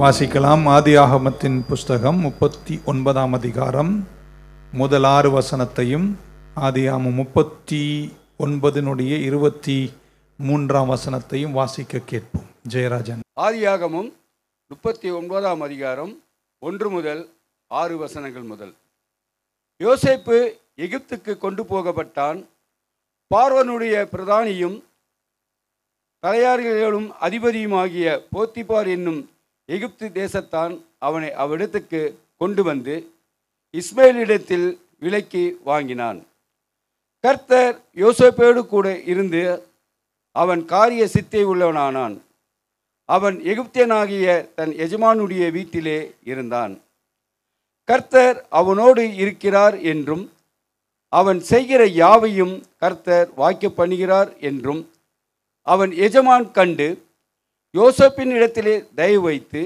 வாசிக்கலாம். ஆதியாகமத்தின் புஸ்தகம் 39ஆம் அதிகாரம் முதல் 6 வசனத்தையும் ஆதியாகமம் 39 23ஆம் வசனத்தையும் வாசிக்க கேட்போம். ஜெயராஜன். ஆதியாகமம் 39ஆம் அதிகாரம் 1 முதல் 6 வசனங்கள் முதல். யோசேப்பு எகிப்துக்கு கொண்டு போகப்பட்டான். பார்வோனுடைய பிரதானியும் தலையாரிகளும் அதிபதியுமாகிய போத்திபார் என்னும் எகிப்து தேசத்தான் அவனை அவ்விடத்துக்கு கொண்டு வந்து இஸ்மவேலிடத்தில் விலைக்கு வாங்கினான். கர்த்தர் யோசேப்போடு கூட இருந்து அவன் காரிய சித்தை உள்ளவனானான். அவன் எகிப்தியனாகிய தன் எஜமானுடைய வீட்டிலே இருந்தான். கர்த்தர் அவனோடு இருக்கிறார் என்றும் அவன் செய்கிற யாவையும் கர்த்தர் வாய்க்க பண்ணுகிறார் என்றும் அவன் எஜமான் கண்டு யோசேப்பின் இடத்திலே தயவு வைத்து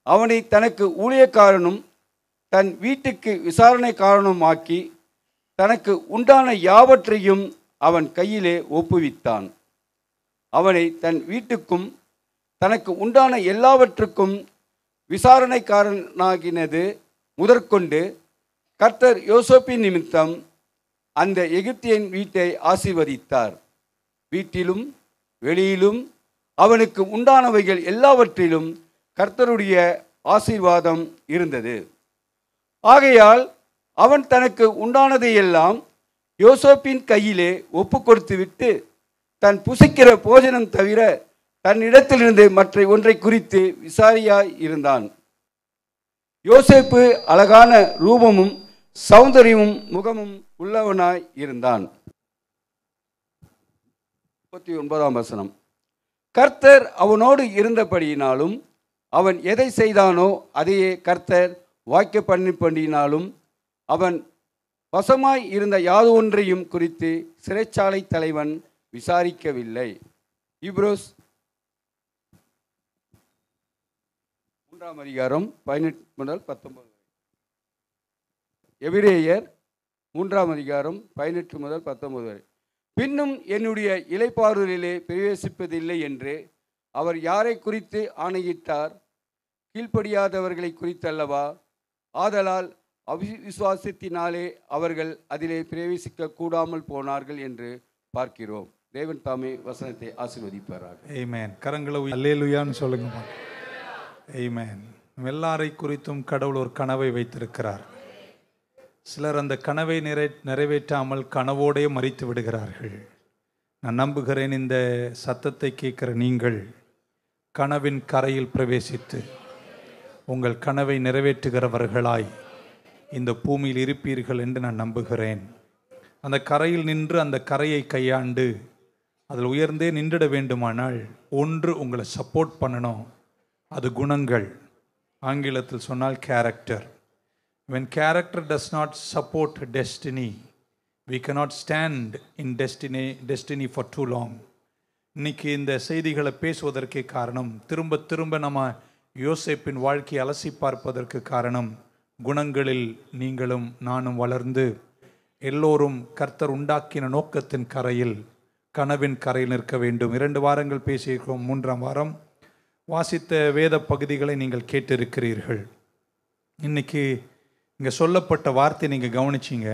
அவனை தனக்கு ஊழியக்காரனும் தன் வீட்டுக்கு விசாரணைக்காரனுமாக்கி தனக்கு உண்டான யாவற்றையும் அவன் கையிலே ஒப்புவித்தான். அவனை தன் வீட்டுக்கும் தனக்கு உண்டான எல்லாவற்றுக்கும் விசாரணைக்காரனாகினது முதற்கொண்டு கர்த்தர் யோசேப்பின் நிமித்தம் அந்த எகிப்தியன் வீட்டை ஆசீர்வதித்தார். வீட்டிலும் வெளியிலும் அவனுக்கு உண்டானவைகள் எல்லாவற்றிலும் கர்த்தருடைய ஆசீர்வாதம் இருந்தது. ஆகையால் அவன் தனக்கு உண்டானதையெல்லாம் யோசேப்பின் கையிலே ஒப்பு கொடுத்துவிட்டு தன் புசிக்கிற போஜனம் தவிர தன்னிடத்திலிருந்து மற்ற ஒன்றை குறித்து விசாரியாய் இருந்தான். யோசேப்பு அழகான ரூபமும் சௌந்தரியமும் முகமும் உள்ளவனாய் இருந்தான். 39ஆம் வசனம். கர்த்தர் அவனோடு இருந்தபடியினாலும் அவன் எதை செய்தானோ அதையே கர்த்தர் வாய்க்க பண்ணினாலும் அவன் வசமாய் இருந்த யாது ஒன்றையும் குறித்து சிறைச்சாலை தலைவன் விசாரிக்கவில்லை. இப்ரோஸ் 3ஆம் அதிகாரம் 18 முதல் 19. எபிரேயர் 3ஆம் அதிகாரம் 18 முதல் 19 வரை. பின்னும் என்னுடைய இளைப்பாறுதலிலே பிரவேசிப்பதில்லை என்று அவர் யாரை குறித்து ஆணையிட்டார்? கீழ்ப்படியாதவர்களை குறித்தல்லவா? ஆதலால் அவிசுவாசத்தினாலே அவர்கள் அதிலே பிரவேசிக்க கூடாமல் போனார்கள் என்று பார்க்கிறோம். தேவன் தாமே வசனத்தை ஆசீர்வதிப்பாராக. ஆமென். கரங்களை அல்லேலூயான்னு சொல்லுங்க. ஆமென். எல்லாரை குறித்தும் கடவுள் ஒரு கனவை வைத்திருக்கிறார். சிலர் அந்த கனவை நிறைவேற்றாமல் கனவோடே மறித்து விடுகிறார்கள். நான் நம்புகிறேன் இந்த சத்தத்தை கேட்கிற நீங்கள் கனவின் கரையில் பிரவேசித்து உங்கள் கனவை நிறைவேற்றுகிறவர்களாய் இந்த பூமியில் இருப்பீர்கள் என்று நான் நம்புகிறேன். அந்த கரையில் நின்று அந்த கரையை கையாண்டு அதில் உயர்ந்தே நின்றுட வேண்டுமானால் ஒன்று உங்களை சப்போர்ட் பண்ணணும். அது குணங்கள். ஆங்கிலத்தில் சொன்னால் character. When character does not support destiny, we cannot stand in destiny for too long. இன்னைக்கு இந்த செய்திகளை பேசுவதற்கு காரணம், திரும்ப திரும்ப நம்ம யோசேப்பின் வாழ்க்கையை அலசி பார்ப்பதற்கு காரணம், குணங்களில் நீங்களும் நானும் வளர்ந்து எல்லோரும் கர்த்தர் உண்டாக்கின நோக்கத்தின் கரையில், கனவின் கரையில் நிற்க வேண்டும். 2 வாரங்கள் பேசியிருக்கிறோம். 3ஆம் வாரம் வாசித்த வேத பகுதிகளை நீங்கள் கேட்டிருக்கிறீர்கள். இன்னைக்கு இங்கே சொல்லப்பட்ட வார்த்தை நீங்கள் கவனிச்சிங்க.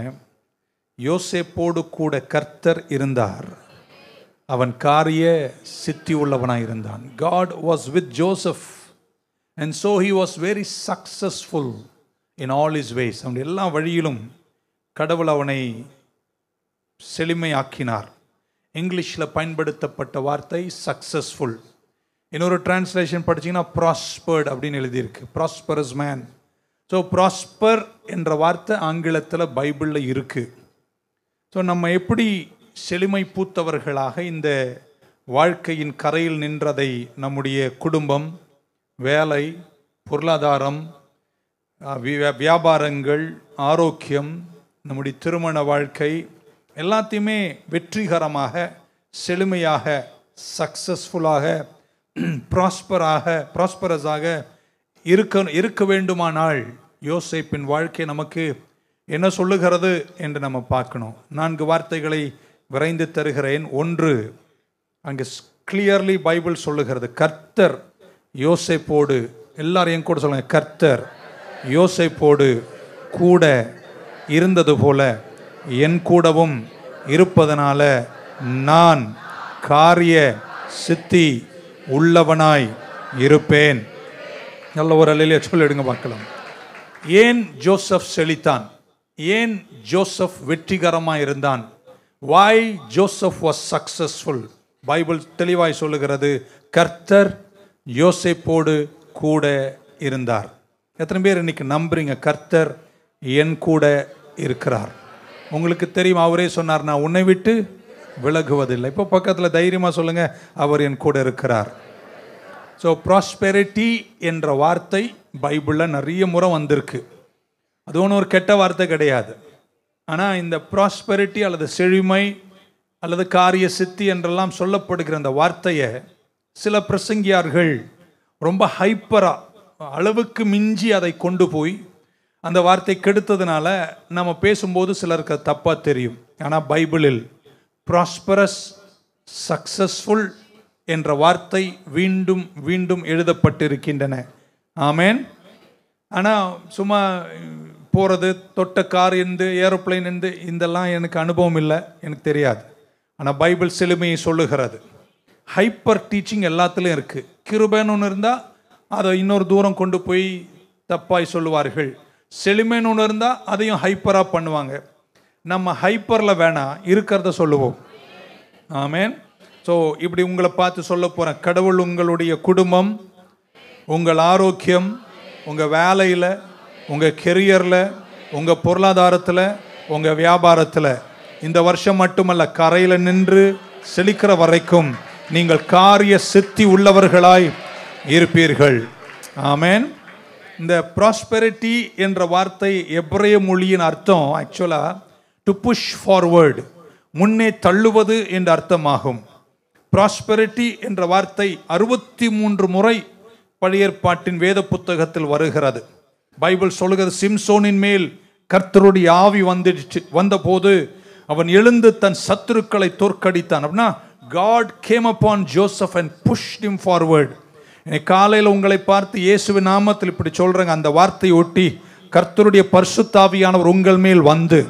யோசேப்போடு கூட கர்த்தர் இருந்தார். அவன் காரிய சித்தி உள்ளவனாக இருந்தான். God was with Joseph and so he was very successful in all his ways. அவன் எல்லா வழியிலும் கடவுள் அவனை செழுமையாக்கினார். இங்கிலீஷில் பயன்படுத்தப்பட்ட வார்த்தை சக்சஸ்ஃபுல். இன்னொரு டிரான்ஸ்லேஷன் படிச்சிங்கன்னா ப்ராஸ்பர்ட் அப்படின்னு எழுதியிருக்கு. Prosperous man. ஸோ ப்ராஸ்பர் என்ற வார்த்தை ஆங்கிலத்தில் பைபிளில் இருக்குது. ஸோ நம்ம எப்படி செழுமை பூத்தவர்களாக இந்த வாழ்க்கையின் கரையில் நின்றதை நம்முடைய குடும்பம், வேலை, பொருளாதாரம், வியாபாரங்கள், ஆரோக்கியம், நம்முடைய திருமண வாழ்க்கை எல்லாத்தையுமே வெற்றிகரமாக, செழுமையாக, சக்சஸ்ஃபுல்லாக, ப்ராஸ்பரஸாக இருக்க வேண்டுமானால் யோசேப்பின் வாழ்க்கை நமக்கு என்ன சொல்லுகிறது என்று நம்ம பார்க்கணும். 4 வார்த்தைகளை விரைந்து தருகிறேன். 1, அங்கே கிளியர்லி பைபிள் சொல்லுகிறது, கர்த்தர் யோசேப்போடு எல்லாரும் என் கூட சொல்லுங்க, கர்த்தர் யோசேப்போடு கூட இருந்தது போல என் கூடவும் இருப்பதனால நான் காரிய சித்தி உள்ளவனாய் இருப்பேன். நல்ல ஒரு அல்லேலூயா சொல்லிடுங்க பார்க்கலாம். ஏன் ஜோசப் செழித்தான்? ஏன் ஜோசப் வெற்றிகரமாக இருந்தான்? why Joseph was successful? Bible தெளிவாய் சொல்லுகிறது, கர்த்தர் யோசேப்போடு கூட இருந்தார். எத்தனை பேர் இன்னைக்கு நம்புறீங்க கர்த்தர் என் கூட இருக்கிறார்? உங்களுக்கு தெரியும், அவரே சொன்னார், நான் உன்னை விட்டு விலகுவதில்லை. இப்போ பக்கத்தில் தைரியமாக சொல்லுங்க, அவர் என் கூட இருக்கிறார். ஸோ ப்ராஸ்பெரிட்டி என்ற வார்த்தை பைபிளில் நிறைய முறை வந்திருக்கு. அது ஒன்றும் ஒரு கெட்ட வார்த்தை கிடையாது. ஆனால் இந்த ப்ராஸ்பெரிட்டி அல்லது செழுமை அல்லது காரிய சித்தி என்றெல்லாம் சொல்லப்படுகிற அந்த வார்த்தையை சில பிரசங்கியார்கள் ரொம்ப ஹைப்பராக, அளவுக்கு மிஞ்சி அதை கொண்டு போய் அந்த வார்த்தை கெடுத்ததுனால நம்ம பேசும்போது சிலருக்கு தப்பாக தெரியும். ஆனால் பைபிளில் ப்ராஸ்பரஸ், சக்சஸ்ஃபுல் என்ற வார்த்தை மீண்டும் மீண்டும் எழுதப்பட்டிருக்கின்றன. ஆமேன். ஆனால் சும்மா போகிறது, தொட்ட கார் இருந்து, ஏரோப்ளைன் இருந்து, இதெல்லாம் எனக்கு அனுபவம் இல்லை, எனக்கு தெரியாது. ஆனால் பைபிள் செழுமையை சொல்லுகிறது. ஹைப்பர் டீச்சிங் எல்லாத்துலேயும் இருக்குது. கிருபைன்னு ஒன்று இருந்தால் அதை இன்னொரு தூரம் கொண்டு போய் தப்பாய் சொல்லுவார்கள். செழுமைன்னு ஒன்று இருந்தால் அதையும் ஹைப்பராக பண்ணுவாங்க. நம்ம ஹைப்பரில் வேணாம், இருக்கிறத சொல்லுவோம். ஆமேன். ஸோ இப்படி உங்களை பார்த்து சொல்ல போகிறேன், கடவுள் உங்களுடைய குடும்பம், உங்கள் ஆரோக்கியம், உங்கள் வேலையில், உங்கள் கெரியரில், உங்கள் பொருளாதாரத்தில், உங்கள் வியாபாரத்தில் இந்த வருஷம் மட்டுமல்ல, கரையில் நின்று செழிக்கிற வரைக்கும் நீங்கள் காரிய சித்தி உள்ளவர்களாய் இருப்பீர்கள். ஆமேன். இந்த ப்ராஸ்பெரிட்டி என்ற வார்த்தை எபிரேய மொழியின் அர்த்தம் ஆக்சுவலாக டு புஷ் ஃபார்வர்டு, முன்னே தள்ளுவது என்ற அர்த்தமாகும். ப்ராஸ்பெரிட்டி என்ற வார்த்தை 63 முறை பழைய ஏற்பாட்டின் வேத புத்தகத்தில் வருகிறது. பைபிள் சொல்லுகிறது, சிம்சோனின் மேல் கர்த்தருடைய ஆவி வந்தபோது அவன் எழுந்து தன் சத்துருக்களை தோற்கடித்தான். அப்படின்னா God came upon Joseph and pushed him forward. காலையில் உங்களை பார்த்து இயேசுவின் நாமத்தில் இப்படி சொல்றேங்க, அந்த வார்த்தையை ஒட்டி கர்த்தருடைய பரிசுத்தாவியானவர் உங்கள் மேல் வந்து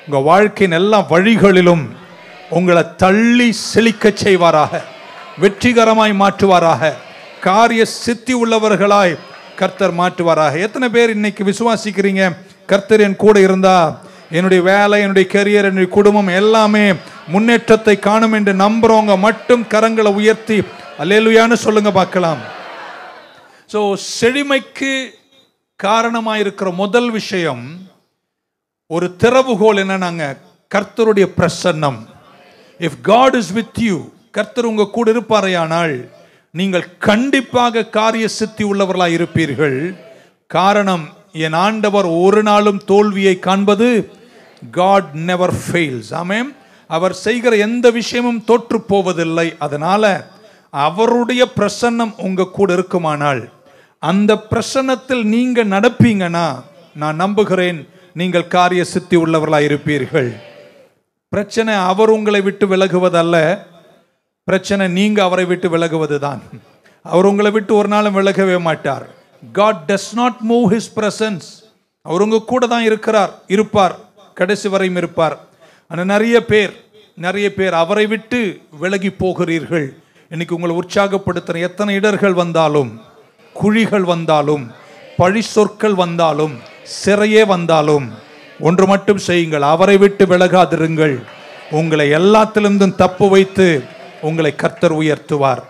உங்கள் வாழ்க்கையின் எல்லா வழிகளிலும் உங்களை தள்ளி செழிக்க செய்வாராக, வெற்றிகரமாய் மாற்றுவாராக, காரிய சித்தி உள்ளவர்களாய் கர்த்தர் மாற்றுவாராக. எத்தனை பேர் இன்னைக்கு விசுவாசிக்கிறீங்க, கர்த்தர் என் கூட இருந்தா என்னுடைய வேலை, என்னுடைய கெரியர், என்னுடைய குடும்பம் எல்லாமே முன்னேற்றத்தை காணும் என்று நம்புறவங்க மட்டும் கரங்களை உயர்த்தி அல்லேலூயான்னு சொல்லுங்க பார்க்கலாம். ஸோ செழுமைக்கு காரணமாயிருக்கிற முதல் விஷயம், ஒரு திறவுகோல் என்னன்னாங்க, கர்த்தருடைய பிரசன்னம். If God is with you, கர்த்தர் உங்க கூட இருப்பாரையானால் நீங்கள் கண்டிப்பாக காரிய சித்தி உள்ளவர்களாக இருப்பீர்கள். காரணம், என் ஆண்டவர் ஒரு நாளும் தோல்வியை காண்பது, God never fails. ஆமென். அவர் செய்கிற எந்த விஷயமும் தோற்று போவதில்லை. அதனால அவருடைய பிரசன்னம் உங்க கூட இருக்குமானால், அந்த பிரசன்னத்தில் நீங்க நடப்பீங்கன்னா நான் நம்புகிறேன் நீங்கள் காரிய சித்தி உள்ளவர்களாக இருப்பீர்கள். பிரச்சனை அவர் உங்களை விட்டு விலகுவதல்ல, பிரச்சனை நீங்க அவரை விட்டு விலகுவது தான். அவர் உங்களை விட்டு ஒரு நாளும் விலகவே மாட்டார். God does not move his presence. அவர் உங்க கூட தான் இருப்பார், கடைசி வரையும் இருப்பார். ஆனால் நிறைய பேர் அவரை விட்டு விலகி போகிறீர்கள். இன்னைக்கு உங்களை உற்சாகப்படுத்துற, எத்தனை இடர்கள் வந்தாலும், குழிகள் வந்தாலும், பழி சொற்கள் வந்தாலும், சிறையே வந்தாலும், ஒன்று மட்டும் செய்யுங்கள், அவரை விட்டு விலகாதிருங்கள். உங்களை எல்லாத்திலிருந்தும் தப்பு வைத்து உங்களை கர்த்தர் உயர்த்துவார்.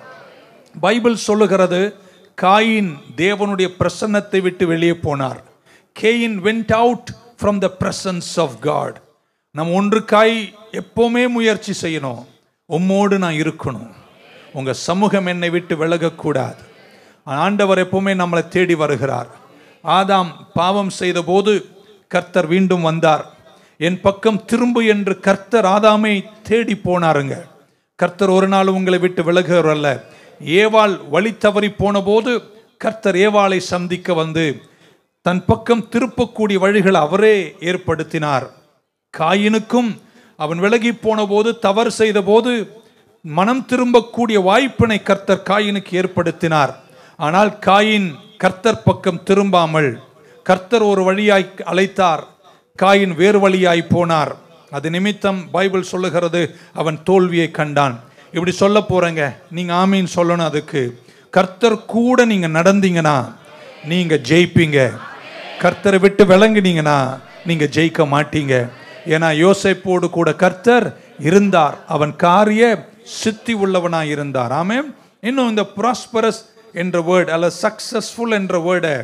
பைபிள் சொல்லுகிறது, காயின் தேவனுடைய பிரசன்னத்தை விட்டு வெளியே போனார். கேயின் went out from the presence of God. நம்ம ஒன்றுக்காய் எப்பவுமே முயற்சி செய்யணும், உம்மோடு நான் இருக்கணும், உங்க சமூகம் என்னை விட்டு விலகக்கூடாது. ஆண்டவர் எப்பவுமே நம்மளை தேடி வருகிறார். ஆதாம் பாவம் செய்த போது கர்த்தர் மீண்டும் வந்தார். என் பக்கம் திரும்பு என்று கர்த்தர் ஆதாமை தேடி போனாருங்க. கர்த்தர் ஒரு நாள் உங்களை விட்டு விலகுறல்ல. ஏவாள் வழி தவறி போன போது கர்த்தர் ஏவாளை சந்திக்க வந்து தன் பக்கம் திருப்பக்கூடிய வழிகள் அவரே ஏற்படுத்தினார். காயினுக்கும் அவன் விலகி போன போது, தவறு செய்த போது மனம் திரும்பக்கூடிய வாய்ப்பினை கர்த்தர் காயினுக்கு ஏற்படுத்தினார். ஆனால் காயின் கர்த்தர் பக்கம் திரும்பாமல், கர்த்தர் ஒரு வழியாய் அழைத்தார், காயின் வேறு வழியாய் போனார். அது நிமித்தம் பைபிள் சொல்லுகிறது அவன் தோல்வியை கண்டான். இப்படி சொல்ல போறேங்க, நீங்க ஆமீன் சொல்லணும். அதுக்கு கர்த்தர் கூட நீங்க நடந்தீங்கன்னா நீங்க ஜெயிப்பீங்க. கர்த்தரை விட்டு விளங்குனீங்கன்னா நீங்க ஜெயிக்க மாட்டீங்க. ஏன்னா யோசேப்போடு கூட கர்த்தர் இருந்தார், அவன் காரிய சித்தி உள்ளவனாய் இருந்தார். ஆமென். இன்னும் இந்த ப்ராஸ்பரஸ் என்ற வேர்ட் அல்ல சக்சஸ்ஃபுல் என்ற வேர்டை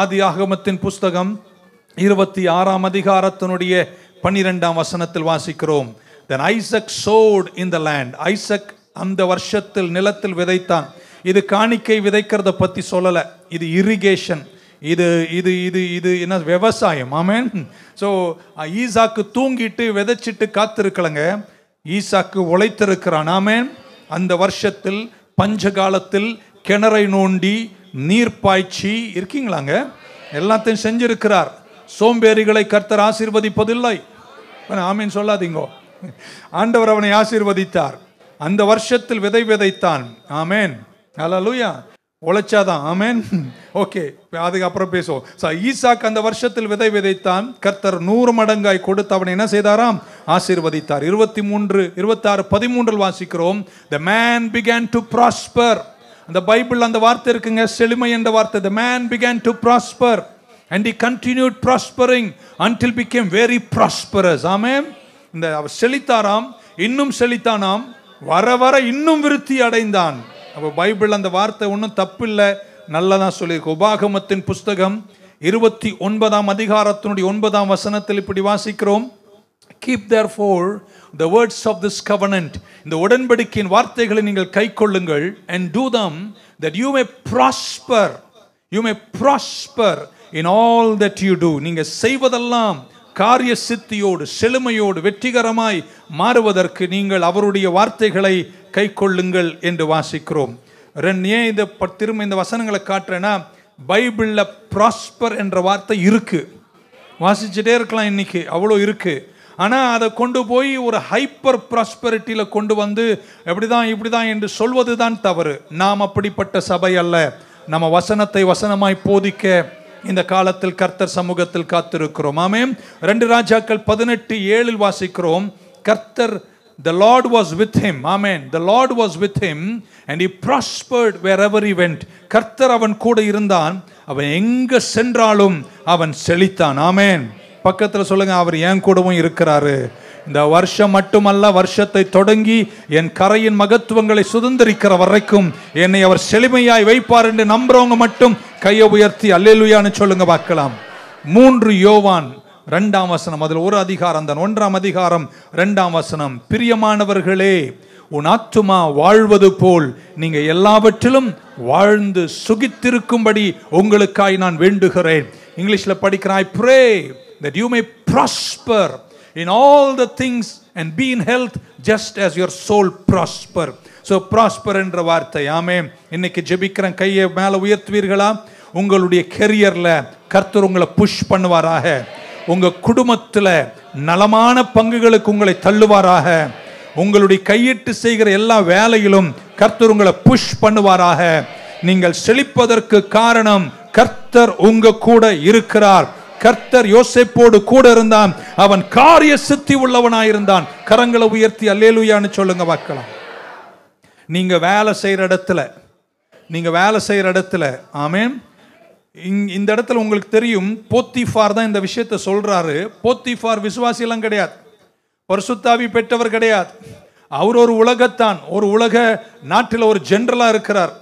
ஆதியாகமத்தின் புஸ்தகம் 26ஆம் அதிகாரத்தினுடைய 12ஆம் வசனத்தில் வாசிக்கிறோம். Then Isaac sowed in the land. Isaac அந்த வருஷத்தில் நிலத்தில் விதைத்தான். இது காணிக்கை விதைக்கிறத பத்தி சொல்லல, இது இரிகேஷன், இது இது இது இது என்ன விவசாயம். ஆமென். ஸோ ஈசாக்கு தூங்கிட்டு விதைச்சிட்டு காத்திருக்கலங்க, ஈசாக்கு உழைத்திருக்கிறான். ஆமென். அந்த வருஷத்தில் பஞ்ச காலத்தில் கிணறை நோண்டி நீர் பாய்ச்சி இருக்கீங்களாங்க, எல்லாத்தையும் செஞ்சிருக்கிறார். சோம்பேறிகளை கர்த்தர் ஆசீர்வதிப்பதில்லை. ஆமீன் சொல்லாதீங்கோ. ஆண்டவர் அவனை ஆசீர்வதித்தார். அந்த வருஷத்தில் விதை விதைத்தான். ஆமேன். ஹல்லேலூயா. உழைச்சாதான். ஆமேன். ஓகே, அதுக்கு அப்புறம் பேசுவோம். ஈசாக் அந்த வருஷத்தில் விதை விதைத்தான். கர்த்தர் 100 மடங்காய் கொடுத்து அவனை என்ன செய்தாராம்? ஆசீர்வதித்தார். 23, 26, 13 வாசிக்கிறோம். The man began to prosper. அந்த பைபிள் அந்த வார்த்தை இருக்குங்க, செழுமை என்ற வார்த்தை. The man began to prosper and he continued prospering until became very prosperous. ஆமென். இந்த அவர் செழித்தாராம், இன்னும் செழித்தானாம், வர வர இன்னும் விருத்தி அடைந்தான். அப்போ பைபிள் அந்த வார்த்தை ஒன்றும் தப்பில்லை, நல்லதான் சொல்லியிருக்கு. உபாகமத்தின் புஸ்தகம் 29ஆம் அதிகாரத்தினுடைய 9ஆம் வசனத்தில் இப்படி வாசிக்கிறோம். Keep therefore the words of this covenant. இந்த உடன்படிக்கையின் வார்த்தைகளை நீங்கள் கைக்கொள்ளுங்கள். And do them that you may prosper. You may prosper in all that you do. நீங்க செய்வதெல்லாம் காரிய சித்தியோடு செழுமையோடு வெற்றிகரமாய் மாறுவதற்கு நீங்கள் அவருடைய வார்த்தைகளை கைக்கொள்ளுங்கள் என்று வாசிக்கிறோம். ஏன் இந்த திரும்ப இந்த வசனங்களை காட்டுறேன்னா, பைபிள்ல ப்ராஸ்பர் என்ற வார்த்தை இருக்கு, வாசிச்சுட்டே இருக்கலாம் இன்னைக்கு, அவ்வளோ இருக்கு. ஆனால் அதை கொண்டு போய் ஒரு ஹைப்பர் ப்ராஸ்பரிட்டியில் கொண்டு வந்து எப்படிதான் இப்படிதான் என்று சொல்வது தான் தவறு. நாம் அப்படிப்பட்ட சபை அல்ல. நம்ம வசனத்தை வசனமாய் போதிக்க இந்த காலத்தில் கர்த்தர் சமூகத்தில் காத்திருக்கிறோம். ஆமென். 2 ராஜாக்கள் 18:7 வாசிக்கிறோம். கர்த்தர், the Lord was with him. Amen. The Lord was with him and he prospered wherever he went. கர்த்தர் அவன் கூட இருந்தான், அவன் எங்க சென்றாலும் அவன் செழித்தான். ஆமென். பக்கத்தில் சொல்லுங்க, அவர் என் கூடவும் இருக்கிறாரு. இந்த வருஷம் மட்டுமல்ல, வருஷத்தை தொடங்கி என் கரையின் மகத்துவங்களை சுதந்திரிக்கிற வரைக்கும் என்னை அவர் செழுமையாய் வைப்பார் என்று நம்புறவங்க மட்டும் கையை உயர்த்தி அல்லேலூயான்னு சொல்லுங்க பார்க்கலாம். 3 யோவான் 2ஆம் வசனம், அதில் ஒரு அதிகாரம் தான், 1ஆம் அதிகாரம் 2ஆம் வசனம். பிரியமானவர்களே, உன் ஆத்துமா வாழ்வது போல் நீங்க எல்லாவற்றிலும் வாழ்ந்து சுகித்திருக்கும்படி உங்களுக்காய் நான் வேண்டுகிறேன். இங்கிலீஷ்ல படிக்கிறேன். I pray that you may prosper in all the things and be in health just as your soul prosper. So prosper என்ற வார்த்தை. ஆமென். இன்னைக்கு ஜெபிக்கிறேன், கையை மேல உயர்த்துவீர்களா? உங்களுடைய கெரியர்ல கர்த்தர் உங்களை புஷ் பண்ணுவாராக. உங்க குடும்பத்துல நலமான பங்குகளுக்கு உங்களை தள்ளுவாராக. உங்களுடைய கையிட்டு செய்கிற எல்லா வேலையிலும் கர்த்தர் உங்களை புஷ் பண்ணுவாராக. நீங்கள் செழிப்பதற்கு காரணம் கர்த்தர் உங்க கூட இருக்கிறார். கர்த்தர் யோசேப்போடு கூட இருந்தான், அவன் காரிய சித்தி உள்ளவனாயிருந்தான். கரங்களை உயர்த்தி அல்லேலூயான்னு சொல்லுங்க பார்க்கலாம். நீங்க வேலை செய்யற இடத்துல ஆமென். இந்த இடத்துல உங்களுக்கு தெரியும், போத்திஃபார் தான் இந்த விஷயத்தை சொல்றாரு. போத்திஃபார் விசுவாசி எல்லாம் கிடையாது, பரிசுத்தாவி பெற்றவர் கிடையாது. அவர் ஒரு உலகத்தான், ஒரு உலக நாட்டில் ஒரு ஜெனரலா இருக்கிறார்.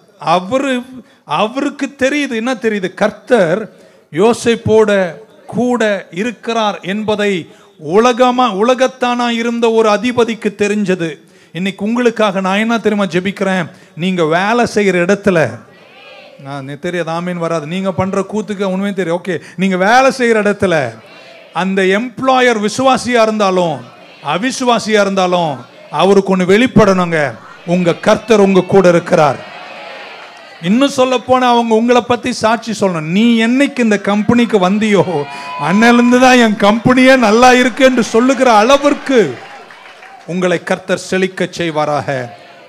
அவருக்கு தெரியுது, என்ன தெரியுது? கர்த்தர் யோசேப்போட கூட இருக்கிறார் என்பதை உலகத்தானா இருந்த ஒரு அதிபதிக்கு தெரிஞ்சது. இன்னைக்கு உங்களுக்காக நான் என்ன தெரியுமா ஜெபிக்கிறேன்? நீங்க வேலை செய்யற இடத்துல, தெரியாது ஆமீன் வராது, நீங்க பண்ற கூத்துக்கு உண்மையே தெரியும். ஓகே, நீங்க வேலை செய்யற இடத்துல அந்த எம்ப்ளாயர் விசுவாசியா இருந்தாலும் அவிசுவாசியா இருந்தாலும் அவருக்கு ஒன்று வெளிப்படணுங்க, உங்க கர்த்தர் உங்க கூட இருக்கிறார். இன்னும் சொல்ல போனா அவங்க உங்களை பத்தி சாட்சி சொல்லணும். நீ என்னைக்கு இந்த கம்பெனிக்கு வந்தியோ அன்னிலிருந்து தான் என் கம்பெனியே நல்லா இருக்கு என்று சொல்லுகிற அளவிற்கு உங்களை கர்த்தர் செழிக்க செய்வாராக.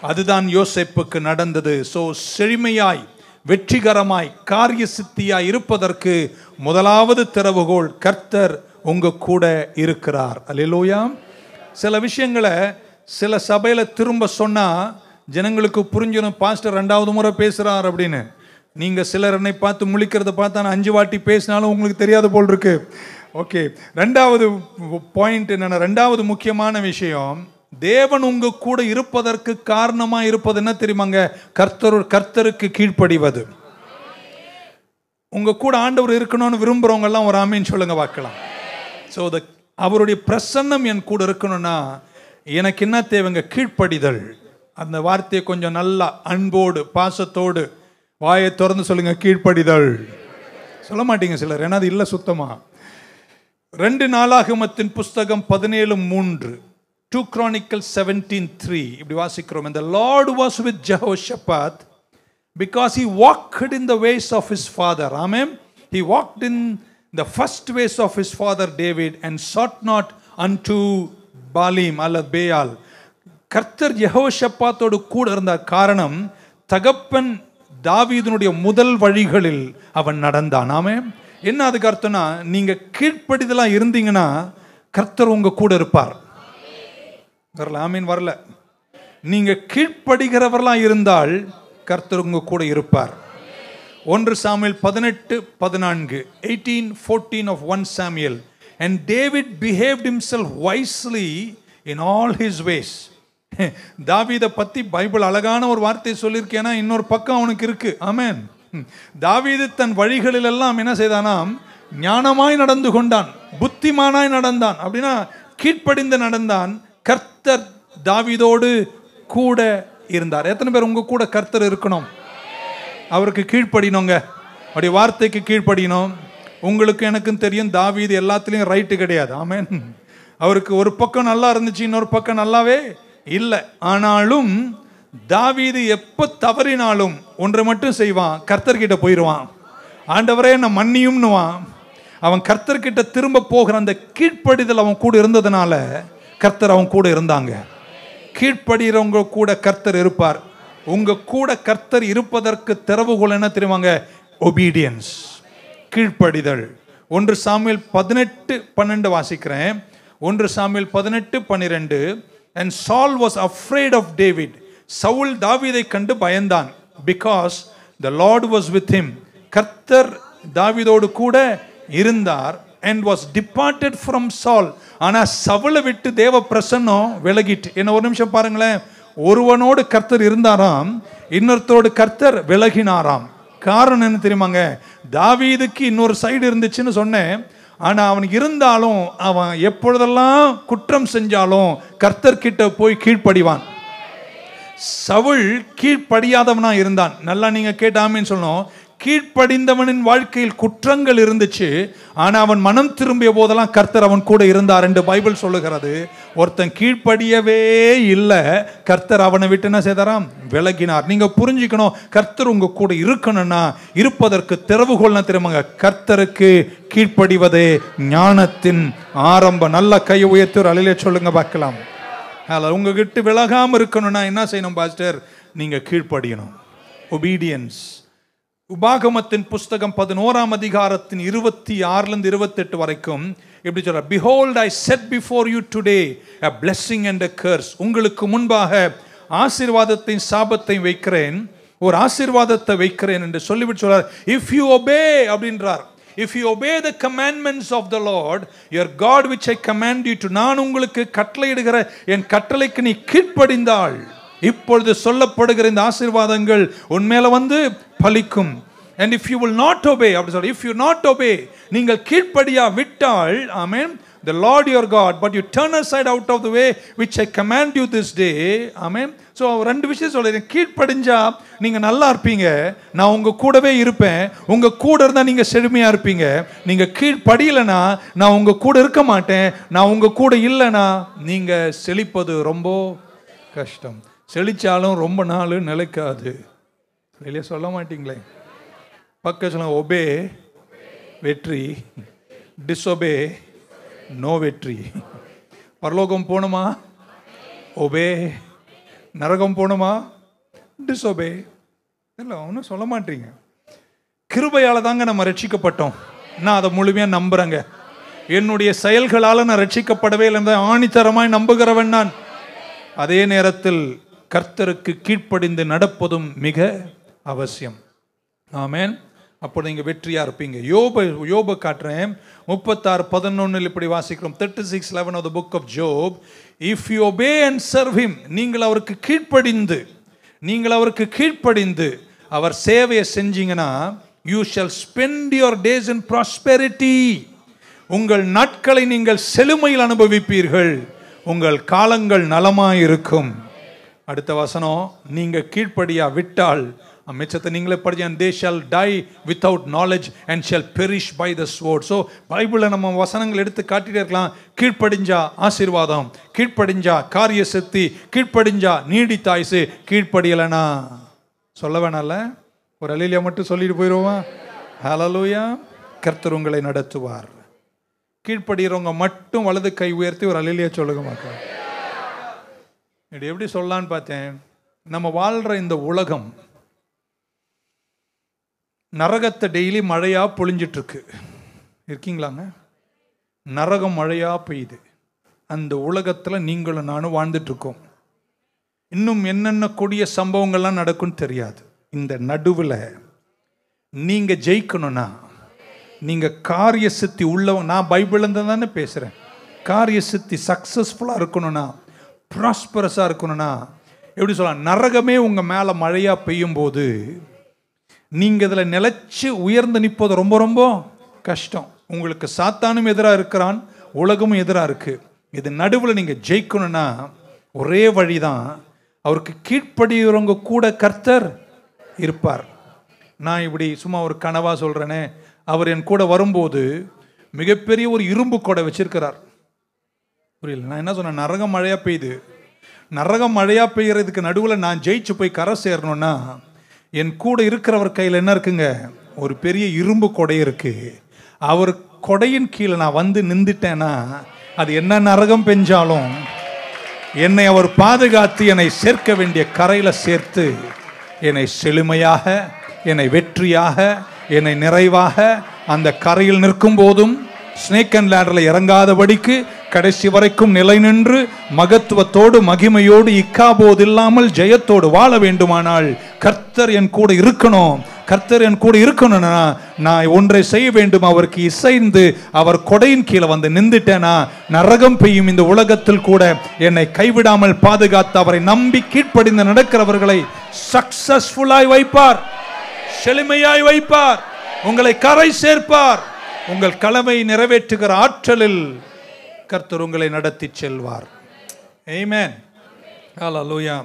அதுதான் யோசேப்புக்கு நடந்தது. சோ செழுமையாய் வெற்றிகரமாய் காரிய சித்தியாய் இருப்பதற்கு முதலாவது திறவுகோல் கர்த்தர் உங்க கூட இருக்கிறார். அல்லேலூயா. சில விஷயங்களை சில சபையில திரும்ப சொன்னா ஜனங்களுக்கு புரிஞ்சிடும், பாஸ்டர் 2வது முறை பேசுறார் அப்படின்னு. நீங்க சிலர் என்னை பார்த்து முழிக்கிறத பார்த்தா நான் 5 வாட்டி பேசினாலும் உங்களுக்கு தெரியாத போல் இருக்கு. ஓகே, 2வது பாயிண்ட் என்னன்னா, 2வது முக்கியமான விஷயம், தேவன் உங்க கூட இருப்பதற்கு காரணமா இருப்பது என்ன தெரியுமாங்க? கர்த்தருக்கு கீழ்ப்படிவது. உங்க கூட ஆண்டவர் இருக்கணும்னு விரும்புறவங்க எல்லாம் ஒரு ஆமீன் சொல்லுங்க பார்க்கலாம். ஸோ அவருடைய பிரசன்னம் என் கூட இருக்கணும்னா எனக்கு என்ன தேவைங்க? கீழ்ப்படிதல். அந்த வார்த்தையை கொஞ்சம் நல்லா அன்போடு பாசத்தோடு வாயை திறந்து சொல்லுங்க, கீழ்ப்படிதல். சொல்ல மாட்டீங்க சிலர், ஏன்னா அது இல்லை சுத்தமா. 2 நாளாகமத்தின் புஸ்தகம் 17:3, 2 Chronicles 17:3 இப்படி வாசிக்கிறோம். And the Lord was with Jehoshaphat because he walked in the ways of his father. Amen. He walked in the first ways of his father David and sought not unto Baalim அல்லது பேயால். கர்த்தர் யெகோஷாபாத்தோடு கூட இருந்த காரணம், தகப்பன் தாவீதினுடைய முதல் வழிகளில் அவன் நடந்தான். ஆமென். என்ன அதுக்கு அர்த்தம்னா, நீங்க கீழ்ப்படிதலா இருந்தீங்கன்னா கர்த்தர் உங்க கூட இருப்பார். வரல, ஆமீன் வரல. நீங்க கீழ்ப்படுகிறவர்களா இருந்தால் கர்த்தர் உங்க கூட இருப்பார். 1 Samuel 18:14, 18:14 of 1 Samuel. And David behaved himself wisely in all his ways. தாவீதை பத்தி பைபிள் அழகான ஒரு வார்த்தை சொல்லியிருக்கேன்னா இன்னொரு பக்கம் அவனுக்கு இருக்கு. ஆமென். தாவீது தன் வழிகளில் எல்லாம் என்ன செய்தானாம்? ஞானமாய் நடந்து கொண்டான், புத்திமானாய் நடந்தான். அப்படின்னா கீழ்ப்படிந்து நடந்தான். கர்த்தர் தாவீதோடு கூட இருந்தார். எத்தனை பேர் உங்க கூட கர்த்தர் இருக்கணும்? அவருக்கு கீழ்ப்படினோங்க, அவருடைய வார்த்தைக்கு கீழ்ப்படினோம். உங்களுக்கு எனக்கும் தெரியும், தாவீது எல்லாத்துலேயும் ரைட்டு கிடையாது. ஆமென். அவருக்கு ஒரு பக்கம் நல்லா இருந்துச்சு, இன்னொரு பக்கம் நல்லாவே இல்லை. ஆனாலும் தாவீது எப்போ தவறினாலும் ஒன்றை மட்டும் செய்வான், கர்த்தர்கிட்ட போயிடுவான். ஆண்டவரே நான் மன்னியும்னுவான். அவன் கர்த்தர்கிட்ட திரும்ப போகிற அந்த கீழ்ப்படிதல் அவன் கூட இருந்ததுனால கர்த்தர் அவன் கூட இருந்தாங்க. கீழ்ப்படுகிறவங்க கூட கர்த்தர் இருப்பார். உங்க கூட கர்த்தர் இருப்பதற்கு திறவுகோல் என்ன தெரியுமாங்க? ஒபீடியன்ஸ், கீழ்ப்படிதல். 1 சாமுவேல் 18:12 வாசிக்கிறேன். 1 Samuel 18:12. And Saul was afraid of David. Saul தாவீதை கண்டு பயந்தான். Because the Lord was with him. கர்த்தர் தாவீதோடு கூட இருந்தார். And was departed from Saul. ஆனா சவுலை விட்டு தேவ பிரசன்னம் விலகிட்டு. என்ன ஒரு நிமிஷம் பாருங்களேன். ஒருவனோடு கர்த்தர் இருந்தாராம், இன்னொருத்தோடு கர்த்தர் விலகினாராம். காரணம் என்ன தெரியுமாங்க? தாவீதுக்கு இன்னொரு சைடு இருந்துச்சுன்னு சொன்னேன். ஆனா அவனுக்கு இருந்தாலும் அவன் எப்பொழுதெல்லாம் குற்றம் செஞ்சாலும் கர்த்தர் கிட்ட போய் கீழ்ப்படிவான். சவுல் கீழ்ப்படியாதவனா இருந்தான். நல்லா நீங்க கேட்டாமேன்னு சொன்னோம். கீழ்ப்படிந்தவனின் வாழ்க்கையில் குற்றங்கள் இருந்துச்சு, ஆனா அவன் மனம் திரும்பிய போதெல்லாம் கர்த்தர் அவன் கூட இருந்தார் என்று பைபிள் சொல்லுகிறது. ஒருத்தன் கீழ்ப்படியவே இல்லை, கர்த்தர் அவனை விட்டு என்ன செய்தாராம்? விலகினார். நீங்க புரிஞ்சுக்கணும், கர்த்தர் உங்க கூட இருக்கணும்னா இருப்பதற்கு திறவுகோல் தெரியுமாங்க? கர்த்தருக்கு கீழ்ப்படிவதே ஞானத்தின் ஆரம்பம். நல்ல கையை உயர்த்தி அலையிலே சொல்லுங்க பார்க்கலாம். உங்ககிட்ட விலகாம இருக்கணும்னா என்ன செய்யணும் பாஸ்டர்? நீங்க கீழ்ப்படியணும். ஒபீடியன்ஸ். உபாகமத்தின் புஸ்தகம் 11ஆம் அதிகாரத்தின் 26 28 வரைக்கும் எப்படி சொல்ற? Behold, I set before you today a blessing and a curse. உங்களுக்கு முன்பாக ஆசீர்வாதத்தையும் சாபத்தையும் வைக்கிறேன், ஒரு ஆசீர்வாதத்தை வைக்கிறேன் என்று சொல்லிவிட்டு சொல்றார். If you obey அப்படின்றார். If you obey the commandments of the Lord your God which I command you to, நான் உங்களுக்கு கட்டளையிடுகிற என் கட்டளைக்கு நீ கீழ்ப்படிந்தால் இப்பொழுது சொல்லப்படுகிற இந்த ஆசீர்வாதங்கள் உன்மேல வந்து பலிக்கும். And if you will not obey, அப்படி சொல்ற, if you not obey, நீங்கள் கீழ்ப்படியா விட்டால், ஆமென், the Lord your God, but you turn aside out of the way which I command you this day, amen. So 2 விஷயம் சொல்றேன். கீழ்ப்படிஞ்சா நீங்க நல்லா இருப்பீங்க, நான் உங்க கூடவே இருப்பேன். உங்க கூட இருந்தா நீங்க செழுமையா இருப்பீங்க. நீங்க கீழ்ப்படியலைன்னா நான் உங்க கூட இருக்க மாட்டேன். நான் உங்க கூட இல்லைன்னா நீங்க செழிப்பது ரொம்ப கஷ்டம். செழிச்சாலும் ரொம்ப நாள் நிலைக்காது. வெளியே சொல்ல மாட்டீங்களே. பக்கம் சொல்ல, ஒபே வெற்றி, டிஸ்ஒபே நோ வெற்றி. பரலோகம் போகணுமா? ஒபே. நரகம் போகணுமா? டிஸ்ஒபே. இல்லை, ஒன்றும் சொல்ல மாட்டீங்க. கிருபையால தாங்க நம்ம ரட்சிக்கப்பட்டோம். நான் அதை முழுமையா நம்புறேங்க. என்னுடைய செயல்களால நான் ரட்சிக்கப்படவே இல்லை என்பதை ஆணித்தரமாய் நம்புகிறவன் நான். அதே நேரத்தில் கர்த்தருக்கு கீழ்ப்படிந்து நடப்பதும் மிக அவசியம். ஆமென். அப்போ நீங்க வெற்றியா இருப்பீங்க. யோபை காட்டுறேன். 36:11 இப்படி வாசிக்கிறோம். 36:11 of the book of Job. If you obey and serve him, நீங்கள் அவருக்கு கீழ்ப்படிந்து அவர் சேவையை செஞ்சீங்கன்னா, you shall spend your days in prosperity. உங்கள் நாட்களை நீங்கள் செழுமையில் அனுபவிப்பீர்கள். உங்கள் காலங்கள் நலமாயிருக்கும். அடுத்த வசனம், நீங்க கீழ்ப்படியா விட்டால் மிச்சத்தை நீங்களே படிச்சேன். they shall die without knowledge and shall perish by the sword. So பைபிளில் நம்ம வசனங்கள் எடுத்து காட்டிட்டே இருக்கலாம். கீழ்ப்படிஞ்சா ஆசீர்வாதம், கீழ்ப்படிஞ்சா காரிய சித்தி, கீழ்ப்படிஞ்சா நீடித்தாயுசு, கீழ்ப்படியலைனா சொல்ல வேணாம்ல. ஒரு அல்லேலூயா மட்டும் சொல்லிட்டு போயிடுவோமா? ஹல்லேலூயா. கர்த்தர் உங்களை நடத்துவார். கீழ்ப்படுகிறவங்க மட்டும் வலது கை உயர்த்தி ஒரு அல்லேலூயா சொல்லுங்க மக்கள். இது எப்படி சொல்லலான்னு பார்த்தேன். நம்ம வாழ்ற இந்த உலகம் நரகத்தை டெய்லி மழையா பொழிஞ்சிட்டு இருக்கு. இருக்கீங்களாங்க? நரகம் மழையா பெய்யுது. அந்த உலகத்துல நீங்களும் நானும் வாழ்ந்துட்டு இருக்கோம். இன்னும் என்னென்ன கொடிய சம்பவங்கள்லாம் நடக்கும்னு தெரியாது. இந்த நடுவில் நீங்க ஜெயிக்கணும்னா, நீங்க காரிய சித்தி உள்ளவங்க, நான் பைபிள் தானே பேசுறேன். காரிய சித்தி சக்சஸ்ஃபுல்லா இருக்கணும்னா, ப்ராஸ்பரஸா இருக்கணும்னா, எப்படி சொல்லலாம், நரகமே உங்க மேல மழையா பெய்யும் போது நீங்க இதுல நிலைச்சு உயர்ந்து நிற்பது ரொம்ப ரொம்ப கஷ்டம். உங்களுக்கு சாத்தானும் எதிராக இருக்கிறான், உலகமும் எதிராக இருக்கு. இது நடுவில் நீங்க ஜெயிக்கணும்னா ஒரே வழிதான், அவருக்கு கீழ்ப்படுகிறவங்க கூட கர்த்தர் இருப்பார். நான் இப்படி சும்மா ஒரு கனவா சொல்றேனே, அவர் என் கூட வரும்போது மிகப்பெரிய ஒரு இரும்பு கொடை வச்சிருக்கிறார். புரியல நான் என்ன சொன்னேன்? நரகம் மழையா பெய்யுது. நரகம் மழையா பெய்யறதுக்கு நடுவில் நான் ஜெயிச்சு போய் கரை சேரணும்னா, என் கூட இருக்கிறவர் கையில் என்ன இருக்குங்க? ஒரு பெரிய இரும்பு கொடை இருக்கு. அவர் கொடையின் கீழே நான் வந்து நின்றுட்டேன்னா, அது என்ன நரகம் பெஞ்சாலும் என்னை அவர் பாதுகாத்து என்னை சேர்க்க வேண்டிய கரையில சேர்த்து என்னை செழுமையாக, என்னை வெற்றியாக, என்னை நிறைவாக அந்த கரையில் நிற்கும் போதும் ஸ்னேக் அண்ட் லேடரில் இறங்காதபடிக்கு கடைசி வரைக்கும் நிலை நின்று மகத்துவத்தோடு மகிமையோடு இக்காபோது இல்லாமல் ஜெயத்தோடு வாழ வேண்டுமானால் கர்த்தர் என் கூட இருக்கணும். கர்த்தர் என் கூட இருக்கணும்னா நான் ஒன்றை செய்ய வேண்டும், அவருக்கு இசைந்து அவர் கொடையின் கீழே வந்து நின்றுட்டேனா, நரகம் பெய்யும் இந்த உலகத்தில் கூட என்னை கைவிடாமல் பாதுகாத்து அவரை நம்பி கீழ்ப்படிந்து நடக்கிறவர்களை சக்சஸ்ஃபுல்லாய் வைப்பார், செழுமையாய் வைப்பார், உங்களை கரை சேர்ப்பார். உங்கள் கடமை நிறைவேற்றுகிற ஆற்றலில் கர்த்தர் உங்களை நடத்தி செல்வார். ஆமென். ஹல்லேலூயா.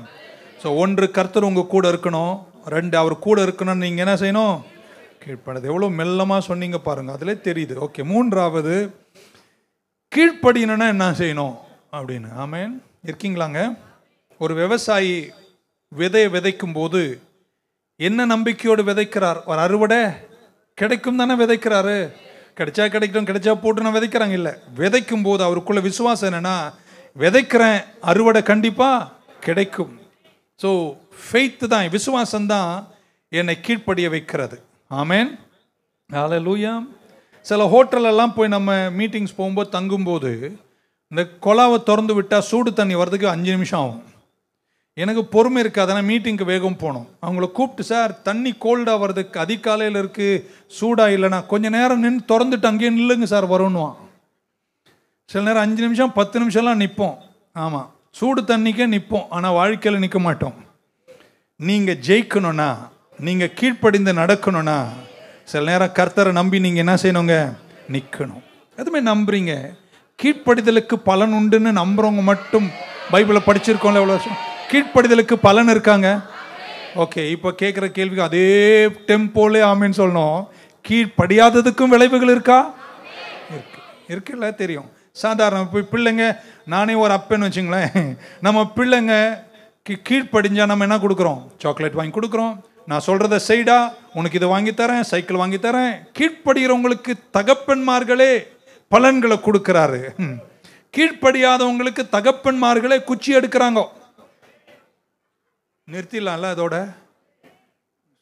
ஸோ ஒன்று, கர்த்தர் உங்க கூட இருக்கணும். ரெண்டு, அவர் கூட இருக்கணும்னு நீங்க என்ன செய்யணும்? கீழ்ப்படிது. எவ்வளோ மெல்லமா சொன்னீங்க பாருங்க, அதிலே தெரியுது. ஓகே, மூன்றாவது, கீழ்ப்படினா என்ன செய்யணும் அப்படின்னு. ஆமென். இருக்கீங்களாங்க? ஒரு விவசாயி விதையை விதைக்கும் போது என்ன நம்பிக்கையோடு விதைக்கிறார்? ஒரு அறுவடை கிடைக்கும் தானே விதைக்கிறாரு. கிடைச்சா கிடைக்கட்டும், கிடைச்சா போட்டு நான் விதைக்கிறாங்க இல்லை. விதைக்கும் போது அவருக்குள்ள விசுவாசம் என்னன்னா, விதைக்கிறேன், அறுவடை கண்டிப்பா கிடைக்கும். ஸோ ஃபெய்த் தான், விசுவாசம் தான் என்னை கீழ்ப்படிய வைக்கிறது. ஆமென். ஹல்லேலூயா. சில ஹோட்டலெல்லாம் போய் நம்ம மீட்டிங்ஸ் போகும்போது தங்கும்போது இந்த குழாவை திறந்து விட்டால் சூடு தண்ணி வர்றதுக்கு 5 நிமிஷம் ஆகும். எனக்கு பொறுமை இருக்காது. ஆனால் மீட்டிங்க்கு வேகம் போகணும். அவங்கள கூப்பிட்டு, சார் தண்ணி கோல்டாக வர்றதுக்கு அதிகாலையில் இருக்குது, சூடாக இல்லைனா கொஞ்சம் நேரம் நின்று திறந்துட்டு அங்கேயே நில்லுங்க சார் வரும்னுவான். சில நேரம் 5 நிமிஷம் 10 நிமிஷம்லாம் நிற்போம். ஆமாம், சூடு தண்ணிக்கே நிற்போம், ஆனால் வாழ்க்கையில் நிற்க மாட்டோம். நீங்கள் ஜெயிக்கணும்னா, நீங்கள் கீழ்ப்படிந்து நடக்கணும்னா, சில நேரம் கர்த்தரை நம்பி நீங்கள் என்ன செய்யணுங்க? நிற்கணும். எதுவுமே நம்புறீங்க, கீழ்ப்படிதலுக்கு பலன் உண்டுன்னு நம்புறவங்க மட்டும் பைபிளை படிச்சிருக்கோம்ல எவ்வளோ வருஷம். கீழ்ப்படிதலுக்கு பலன் இருக்காங்க. ஓகே, இப்போ கேட்குற கேள்விக்கு அதே டெம்போலே ஆமேன்னு சொல்லணும். கீழ்ப்படியாததுக்கும் விளைவுகள் இருக்கா? இருக்குல்ல, தெரியும். சாதாரண இப்போ பிள்ளைங்க, நானே ஒரு அப்பன்னு வச்சுங்களேன், நம்ம பிள்ளைங்க கீழ்ப்படிஞ்சா நம்ம என்ன கொடுக்குறோம்? சாக்லேட் வாங்கி கொடுக்குறோம். நான் சொல்றத செய்டா, உனக்கு இதை வாங்கி தரேன், சைக்கிள் வாங்கி தரேன். கீழ்ப்படுகிறவங்களுக்கு தகப்பன்மார்களே பலன்களை கொடுக்கிறாரு. கீழ்ப்படியாதவங்களுக்கு தகப்பன்மார்களே குச்சி எடுக்கிறாங்க. நிறுத்திடலாம்ல அதோட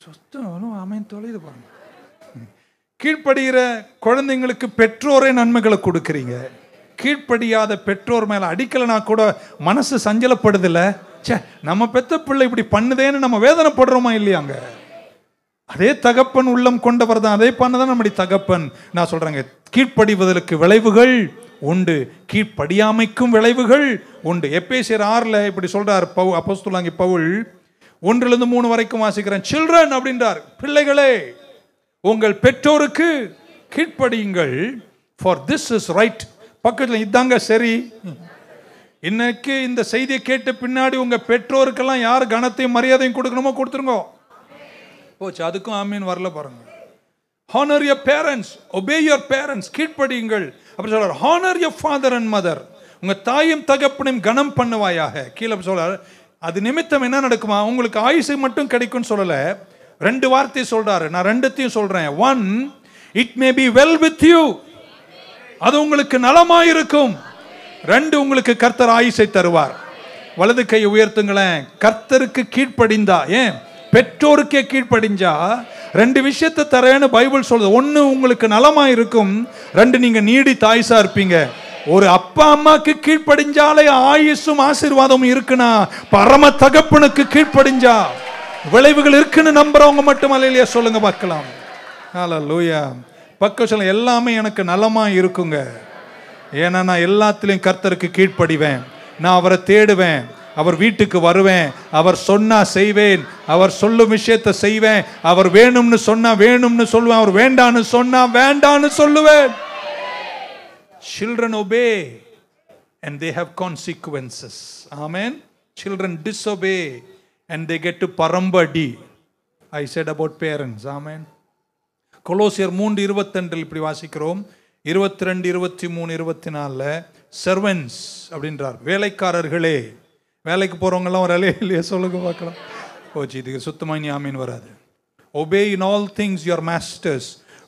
சொத்தம் அமைன் தொலைது பாருங்க. கீழ்ப்படுகிற குழந்தைங்களுக்கு பெற்றோரே நன்மைகளை கொடுக்குறீங்க. கீழ்ப்படியாத பெற்றோர் மேல அடிக்கலைனா கூட மனசு சஞ்சலப்படுதில்ல, சே நம்ம பெத்த பிள்ளை இப்படி பண்ணுதேன்னு நம்ம வேதனைப்படுறோமா இல்லையாங்க? அதே தகப்பன் உள்ளம் கொண்டவர் தான், அதே பண்ணதான் நம்முடைய தகப்பன். நான் சொல்றேங்க, கீழ்ப்படிவதற்கு விளைவுகள் உண்டு, கீழ்ப்படியாமைக்கும் விளைவுகள் உண்டு. எபேசியர் 6 இப்படி சொல்றார் அப்போஸ்தலனாகிய பவுல். 1-3 வரைக்கும் வாசிக்கிறேன். சில்ட்ரன் அப்படின்றார், பிள்ளைகளே உங்கள் பெற்றோருக்கு கீழ்ப்படியுங்கள், ஃபார் திஸ் இஸ் ரைட். பக்கத்தில் இதாங்க சரி. இன்னைக்கு இந்த செய்தியை கேட்ட பின்னாடி உங்க பெற்றோருக்கெல்லாம் யார் கனத்தையும் மரியாதையும் கொடுக்கணுமோ கொடுத்துருங்க. போச்சு, அதுக்கும் ஆமீன் வரல பாருங்க. Honour your parents, obey your parents, கீழ்ப்படியுங்கள். அப்படி சொல்றார், honour your father and mother, உங்க தாயும் தகப்பனையும் கனம் பண்ணுவாயாக. கீழே சொல்றார், அது நிமித்தம் என்ன நடக்குமா, உங்களுக்கு ஆயுசு மட்டும் கிடைக்கும்னு சொல்லல, 2 வார்த்தை சொல்றாரு. நான் 2த்தையும் சொல்றேன். 1, it may be well with you, அது உங்களுக்கு நலமாயிருக்கும். 2, உங்களுக்கு கர்த்தர் ஆயுசை தருவார். வலது கையை உயர்த்துங்களேன். கர்த்தருக்கு கீழ்ப்படிந்தா, ஏன் பெற்றோருக்கே கீழ்ப்படிஞ்சா 2 விஷயத்தை தரேன்னு பைபிள் சொல்லுது. 1 உங்களுக்கு நலமாயிருக்கும், 2 நீங்க நீடித்த ஆயுசா இருப்பீங்க. ஒரு அப்பா அம்மாக்கு கீழ்ப்படிஞ்சாலே ஆயுசும் ஆசீர்வாதமும் இருக்குன்னா, பரம தகப்பனுக்கு கீழ்ப்படிஞ்சா விளைவுகள் இருக்குன்னு நம்புறவங்க மட்டும் அல்லையா சொல்லுங்க பார்க்கலாம். ஹல்லேலூயா. பக்கம் சொல்ல, எல்லாமே எனக்கு நலமா இருக்குங்க, ஏன்னா நான் எல்லாத்திலையும் கர்த்தருக்கு கீழ்ப்படிவேன், நான் அவரை தேடுவேன், அவர் வீட்டுக்கு வருவேன், அவர் சொன்னா செய்வேன், அவர் சொல்லும் விஷயத்தை செய்வேன், அவர் வேணும்னு சொன்னா வேணும்னு சொல்லுவேன், அவர் வேண்டான்னு சொன்னா வேண்டான்னு சொல்லுவேன். Children obey and they have consequences. Amen. Children disobey and they get to parambadi. I said about parents. Amen. கொலோசியர் 3:22 இப்படி வாசிக்கிறோம். 22, 23, 24 servants அப்படின்றார், வேலைக்காரர்களே. வேலைக்கு போறவங்க எல்லாம் ஒரு அலையிலேயே சொல்லுங்க பார்க்கலாம். போச்சு, இதுக்கு சுத்தமாக நீ ஆமீன் வராது. obey in all things your masters,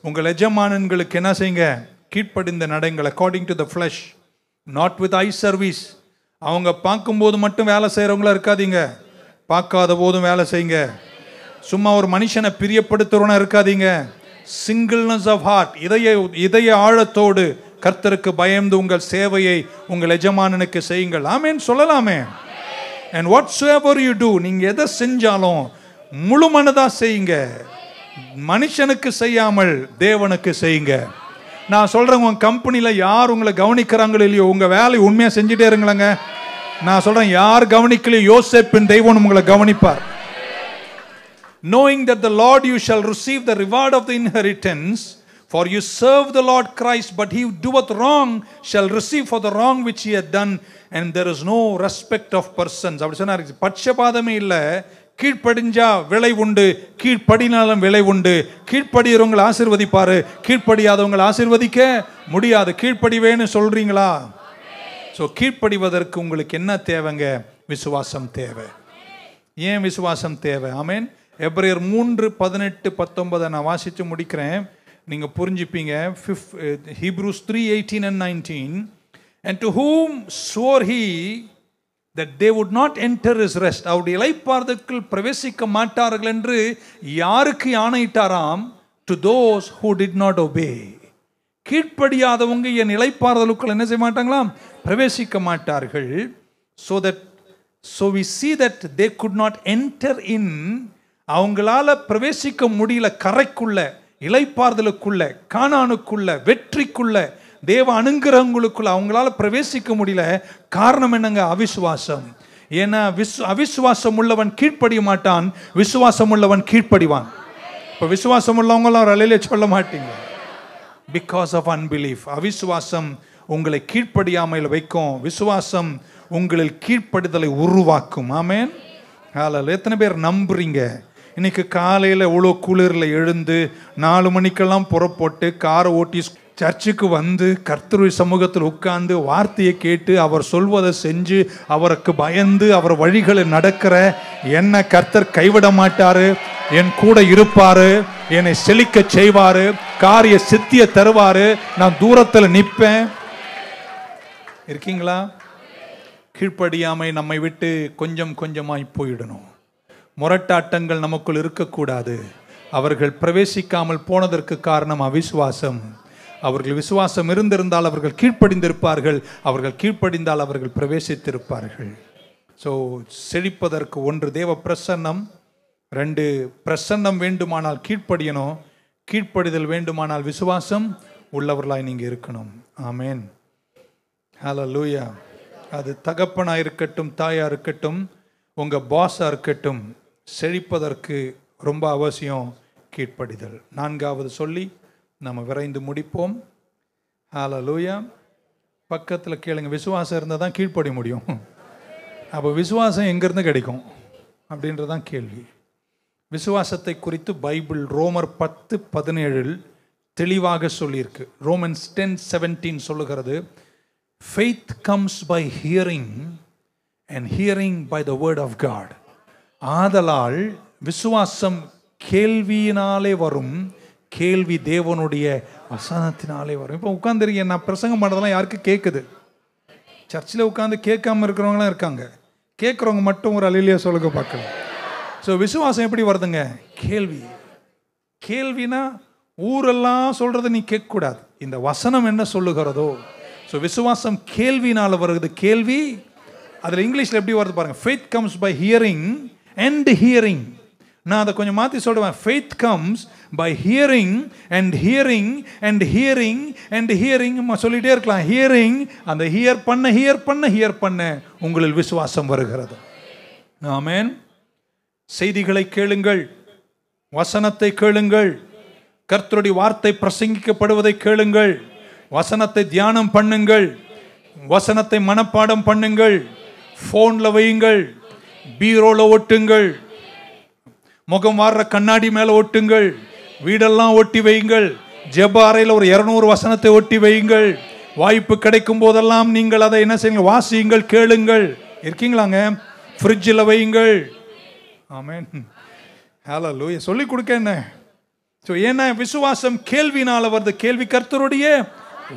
உங்கள் எஜமானன்களுக்கு என்ன செய்யுங்க, கீழ்ப்படிந்த நடைங்கள், according to the flesh, not with eye service. அவங்க பார்க்கும்போது மட்டும் வேலை செய்கிறவங்களா இருக்காதீங்க, பார்க்காத போதும் வேலை செய்யுங்க. சும்மா ஒரு மனுஷனை பிரியப்படுத்துறவனா இருக்காதீங்க. சிங்கிள்னஸ் ஆஃப் ஹார்ட், இதய ஆழத்தோடு கர்த்தருக்கு பயந்து உங்கள் சேவையை உங்கள் எஜமானனுக்கு செய்யுங்கள். ஆமென் சொல்லலாமே. and whatsoever you do, நீங்க எதை செஞ்சாலும் முழு மனதா செய்யுங்க, மனுஷனுக்கு செய்யாமல் தேவனுக்கு செய்யுங்க. நான் சொல்றேன், உங்க கம்பெனியில யார் உங்களை கவனிக்கிறாங்களோ இல்லையோ, உங்க வேலை உண்மையா செஞ்சுட்டே இருங்களேங்க. நான் சொல்றேன், யார் கவனிக்கலையோ யோசேப்பின் தெய்வம் உங்களை கவனிப்பார். knowing that the Lord you shall receive the reward of the inheritance, for you serve the Lord Christ, but he who doeth wrong shall receive for the wrong which he hath done, and there is no respect of persons. அப்படி சொன்னார். பட்சபாதமே இல்லை, கீழ்ப்படிஞ்சா விளை உண்டு, கீழ்ப்படினாலும் விளை உண்டு. கீழ்ப்படியவங்களை ஆசீர்வதிப்பாரு, கீழ்ப்படியாதவங்களை ஆசீர்வதிக்க முடியாது. கீழ்ப்படிவேன்னு சொல்றீங்களா? ஸோ கீழ்ப்படிவதற்கு உங்களுக்கு என்ன தேவைங்க? விசுவாசம் தேவை. ஏன் விசுவாசம் தேவை? ஆமென். எபிரேயர் 3:18-19 நான் வாசித்து முடிக்கிறேன், நீங்க புரிஞ்சுப்பீங்க. Hebrews 3:18 and 19, and to whom swore he that they would not enter his rest, அவருடைய இளைப்பாறுதலுக்குள் பிரவேசிக்க மாட்டார்கள் என்று யாருக்கு ஆணையிட்டாராம்? to those who did not obey. கீழ்ப்படியாதவங்க என் இளைப்பாறுதலுக்குள் என்ன செய்ய மாட்டாங்களாம்? பிரவேசிக்க மாட்டார்கள். so we see that they could not enter in, அவங்களால பிரவேசிக்க முடியல கரைக்குள்ள, இளைப்பாறுதலுக்குள்ள, கானானுக்குள்ள, வெற்றிக்குள்ள, தேவ அனுங்கிரகங்களுக்குள்ள அவங்களால பிரவேசிக்க முடியல. காரணம் என்னங்க? அவிசுவாசம். ஏன்னா அவிசுவாசம் உள்ளவன் கீழ்ப்படிய மாட்டான், விசுவாசம் உள்ளவன் கீழ்ப்படிவான். இப்ப விசுவாசம் உள்ளவங்களாம் ஒரு அலையிலே சொல்ல மாட்டீங்க. Because of unbelief. அவிசுவாசம் உங்களை கீழ்ப்படியாமல் வைக்கும், விசுவாசம் உங்களில் கீழ்ப்படிதலை உருவாக்கும். ஆமென். ஹல்லேலூயா. எத்தனை பேர் நம்புறீங்க? இன்னைக்கு காலையில் இவ்வளோ குளிரில் எழுந்து 4 மணிக்கெல்லாம் புறப்பட்டு காரை ஓட்டி சர்ச்சுக்கு வந்து கர்த்தருடைய சமூகத்தில் உட்கார்ந்து வார்த்தையை கேட்டு அவர் சொல்வதை செஞ்சு அவருக்கு பயந்து அவர் வழிகளில் நடக்கிற என்ன கர்த்தர் கைவிட மாட்டாரு, என் கூட இருப்பாரு, என்னை செழிக்க செய்வாரு, காரிய சித்திய தருவாரு, நான் தூரத்தில் நிற்பேன். இருக்கீங்களா? கீழ்ப்படியாமை நம்மை விட்டு கொஞ்சம் கொஞ்சமாய் போயிடணும். முரட்டாட்டங்கள் நமக்குள் இருக்கக்கூடாது. அவர்கள் பிரவேசிக்காமல் போனதற்கு காரணம் அவிசுவாசம். அவர்கள் விசுவாசம் இருந்திருந்தால் அவர்கள் கீழ்ப்படிந்திருப்பார்கள். அவர்கள் கீழ்ப்படிந்தால் அவர்கள் பிரவேசித்திருப்பார்கள். ஸோ செழிப்பதற்கு 1 தேவ பிரசன்னம், 2 பிரசன்னம் வேண்டுமானால் கீழ்ப்படியணும், கீழ்ப்படிதல் வேண்டுமானால் விசுவாசம் உள்ளவர்களாய் நீங்கள் இருக்கணும். ஆமேன். ஹல்லேலூயா. அது தகப்பனாக இருக்கட்டும், தாயாக இருக்கட்டும், உங்கள் பாஸாக இருக்கட்டும், செழிப்பதற்கு ரொம்ப அவசியம் கீழ்ப்படிதல். 4வது சொல்லி நம்ம விரைந்து முடிப்போம். ஹல்லேலூயா. பக்கத்தில் கேளுங்க, விசுவாசம் இருந்தால் தான் கீழ்ப்படிய முடியும். அப்போ விசுவாசம் எங்கேருந்து கிடைக்கும் அப்படின்றதான் கேள்வி. விசுவாசத்தை குறித்து பைபிள் ரோமர் 10:17 தெளிவாக சொல்லியிருக்கு. ரோமன்ஸ் 10:17 சொல்லுகிறது, faith comes by hearing and hearing by the word of God. ஆதலால் விசுவாசம் கேள்வியினாலே வரும், கேள்வி தேவனுடைய வசனத்தினாலே வரும். இப்போ உட்காந்துருக்கீங்க, நான் பிரசங்கம் பண்ணுறதெல்லாம் யாருக்கு கேட்குது? சர்ச்சில் உட்காந்து கேட்காம இருக்கிறவங்களாம் இருக்காங்க. கேட்குறவங்க மட்டும் ஒரு அல்லேலூயா சொல்லுங்க பார்க்கலாம். ஸோ விசுவாசம் எப்படி வருதுங்க? கேள்வி. கேள்வினா ஊரெல்லாம் சொல்கிறத நீ கேட்கக்கூடாது, இந்த வசனம் என்ன சொல்லுகிறதோ. ஸோ விசுவாசம் கேள்வினால் வருது. கேள்வி அதில் இங்கிலீஷில் எப்படி வருது பாருங்கள், faith comes by hearing and hearing. நான் அதை கொஞ்சம் மாற்றி சொல்லுவேன், faith comes by hearing and hearing and hearing and hearing. சொல்லிகிட்டே இருக்கலாம். ஹியரிங், அந்த ஹியர் பண்ண உங்களில் விசுவாசம் வருகிறது. ஆமென். செய்திகளை கேளுங்கள், வசனத்தை கேளுங்கள், கர்த்தருடைய வார்த்தை பிரசங்கிக்கப்படுவதை கேளுங்கள், வசனத்தை தியானம் பண்ணுங்கள், வசனத்தை மனப்பாடம் பண்ணுங்கள், ஃபோனில் வையுங்கள், பீரோவில் ஒட்டுங்கள், முகம் வாடுற கண்ணாடி மேலே ஒட்டுங்கள், வீடெல்லாம் ஒட்டி வையுங்கள், ஜெப அறையில் ஒரு 200 வசனத்தை ஒட்டி வையுங்கள். வாய்ப்பு கிடைக்கும் போதெல்லாம் நீங்கள் அதை என்ன செய்யுங்கள், வாசியுங்கள், கேளுங்கள். இருக்கீங்களாங்க? ஃப்ரிட்ஜில் வையுங்கள். ஆமென். ஹல்லேலூயா. சொல்லிக் கொடுக்க என்ன? ஸோ ஏன்னா விசுவாசம் கேள்வினால வருது. கேள்வி கர்த்தருடைய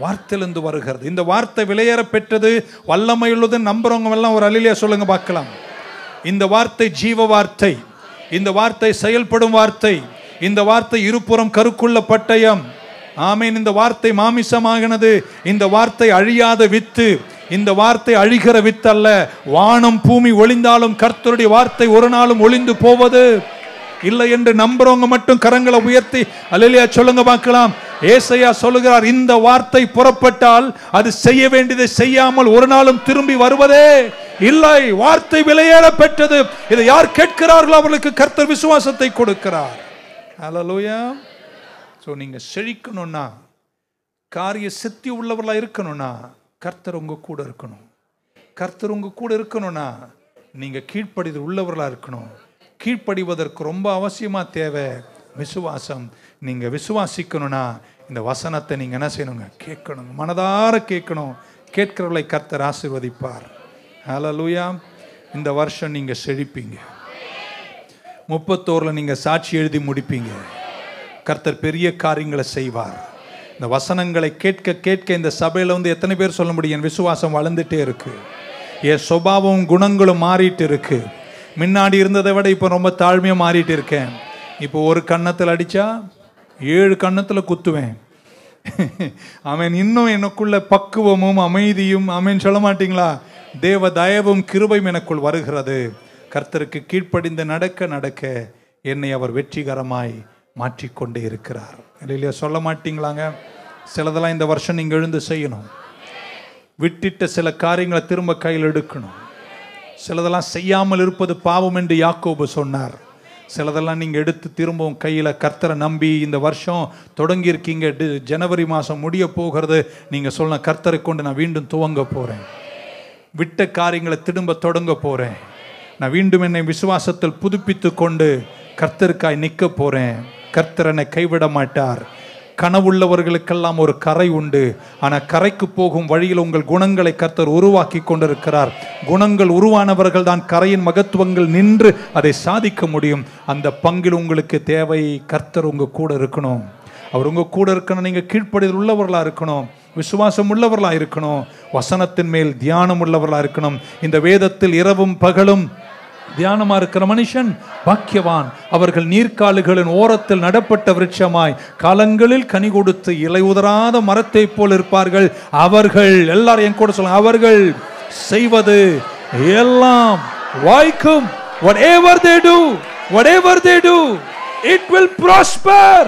வார்த்தையிலிருந்து வருகிறது. இந்த வார்த்தை விலையேற பெற்றது, வல்லமை உள்ளது. நம்புறவங்க எல்லாம் ஒரு அல்லேலூயா சொல்லுங்க பார்க்கலாம். இந்த வார்த்தை ஜீவ வார்த்தை, இந்த வார்த்தை செயல்படும் வார்த்தை, இந்த வார்த்தை இருபுறம் கருக்குள்ள பட்டயம். ஆமென். இந்த வார்த்தை மாமிசமாகினது. இந்த வார்த்தை அழியாத வித்து, இந்த வார்த்தை அழிகிற வித்து அல்ல. வானம் பூமி ஒளிந்தாலும் கர்த்தருடைய வார்த்தை ஒரு நாளும் ஒளிந்து போவது இல்லை என்று நம்புறவங்க மட்டும் கரங்களை உயர்த்தி அல்லேலூயா சொல்லுங்க பார்க்கலாம். ஏசாயா சொல்லுகிறார், இந்த வார்த்தை புறப்பட்டால் அது செய்ய வேண்டியதை செய்யாமல் ஒரு நாளும் திரும்பி வருவதே இல்லை. வார்த்தை விலையேற பெற்றது. இதை யார் கேட்கிறார்களோ அவர்களுக்கு கர்த்தர் விசுவாசத்தை கொடுக்கிறார். ஹல்லேலூயா. ஸோ நீங்க செழிக்கணும்னா, காரிய சித்தி உள்ளவர்களா இருக்கணும்னா கர்த்தர் உங்க கூட இருக்கணும். கர்த்தர் உங்க கூட இருக்கணும்னா நீங்க கீழ்ப்படிதல் உள்ளவர்களா இருக்கணும். கீழ்ப்படிவதற்கு ரொம்ப அவசியமா தேவை விசுவாசம். நீங்க விசுவாசிக்கணும்னா இந்த வசனத்தை நீங்க என்ன செய்யணுங்க? கேட்கணும், மனதார கேட்கணும். கேட்கிறவர்களை கர்த்தர் ஆசீர்வதிப்பார். ஹல்லேலூயா. இந்த வருஷம் நீங்க செழிப்பீங்க. 31 நீங்க சாட்சி எழுதி முடிப்பீங்க. கர்த்தர் பெரிய காரியங்களை செய்வார். இந்த வசனங்களை கேட்க கேட்க இந்த சபையில வந்து எத்தனை பேர் சொல்ல முடியும், என் விசுவாசம் வளர்ந்துட்டே இருக்கு, என் சுபாவம் குணங்களும் மாறிட்டு இருக்கு, முன்னாடி இருந்ததை விட இப்போ ரொம்ப தாழ்மையாக மாறிட்டு இருக்கேன், இப்போ ஒரு கன்னத்தில் அடித்தா 7 கன்னத்தில் குத்துவேன். ஆமென். இன்னும் எனக்குள்ள பக்குவமும் அமைதியும், ஆமென் சொல்ல மாட்டீங்களா, தேவ தயவும் கிருபையும் எனக்குள் வருகிறது. கர்த்தருக்கு கீழ்ப்படிந்து நடக்க நடக்க என்னை அவர் வெற்றிகரமாய் மாற்றிக்கொண்டே இருக்கிறார். இல்லையா? சொல்ல மாட்டீங்களாங்க? சிலதெல்லாம் இந்த வருஷம் நீங்கள் எழுந்து செய்யணும். விட்டுட்ட சில காரியங்களை திரும்ப கையில் எடுக்கணும். சிலதெல்லாம் செய்யாமல் இருப்பது பாவம் என்று யாக்கோபு சொன்னார். சிலதெல்லாம் நீங்கள் எடுத்து திரும்பவும் கையில் கர்த்தரை நம்பி இந்த வருஷம் தொடங்கியிருக்கீங்க. ஜனவரி மாதம் முடிய போகிறது. நீங்கள் சொல்ல, கர்த்தரை கொண்டு நான் மீண்டும் துவங்க போகிறேன், விட்ட காரியங்களை திரும்ப தொடங்க போகிறேன், நான் மீண்டும் என்னை விசுவாசத்தில் புதுப்பித்து கொண்டு கர்த்தருக்காய் நிற்க போகிறேன். கர்த்தர் என்னை கைவிட மாட்டார். கனவுள்ளவர்களுக்கெல்லாம் ஒரு கரை உண்டு. ஆனால் கரைக்கு போகும் வழியில் உங்கள் குணங்களை கர்த்தர் உருவாக்கி கொண்டிருக்கிறார். குணங்கள் உருவானவர்கள் தான் கரையின் மகத்துவங்கள் நின்று அதை சாதிக்க முடியும். அந்த பங்கில் உங்களுக்கு தேவை கர்த்தர் உங்க கூட இருக்கணும். அவர் உங்க கூட இருக்கணும். நீங்க கீழ்ப்படிதல் உள்ளவர்களா இருக்கணும், விசுவாசம் உள்ளவர்களா இருக்கணும், வசனத்தின் மேல் தியானம் உள்ளவர்களா இருக்கணும். இந்த வேதத்தில் இரவும் பகலும் தியானமா இருக்கிற மனுஷன் பாக்கியவான். அவர்கள் நீர்க்காலுகளின் ஓரத்தில் நடப்பட்ட விருட்சமாய் காலங்களில் கனி கொடுத்து இலை உதராத மரத்தை போல் இருப்பார்கள். அவர்கள் எல்லாரும் என் கூட சொல்லுங்க, அவர்கள் செய்வது எல்லாம் வாய்க்கும். whatever they do it will prosper.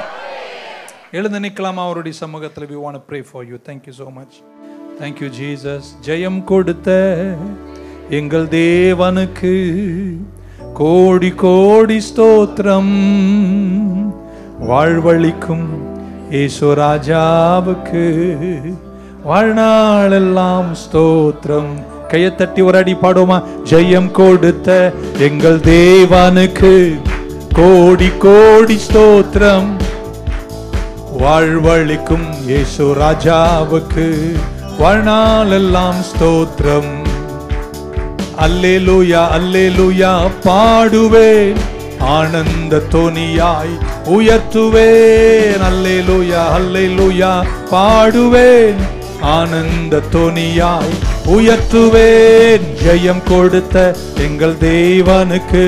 எழுந்து நிற்கலாமா அவருடைய சமூகத்தில்? we want to pray for you. thank you so much. thank you Jesus. ஜெயம் கொடுத்த எங்கள் தேவனுக்கு கோடி கோடி ஸ்தோத்திரம். வாழ்வழிக்கும் இயேசு ராஜாவுக்கு வாழ்நாளெல்லாம் ஸ்தோத்திரம். கையை தட்டி ஒரு அடி பாடுமா? ஜெயம் கொடுத்த எங்கள் தேவனுக்கு கோடி கோடி ஸ்தோத்திரம். வாழ்வழிக்கும் இயேசு ராஜாவுக்கு வாழ்நாளெல்லாம் ஸ்தோத்திரம். அல்லேலூயா அல்லேலூயா பாடுவேன், ஆனந்த தொனியாய் உயர்த்துவேன். அல்லேலூயா அல்லேலூயா பாடுவேன், ஆனந்த தொனியாய் உயர்த்துவேன். ஜெயம் கொடுத்த எங்கள் தேவனுக்கு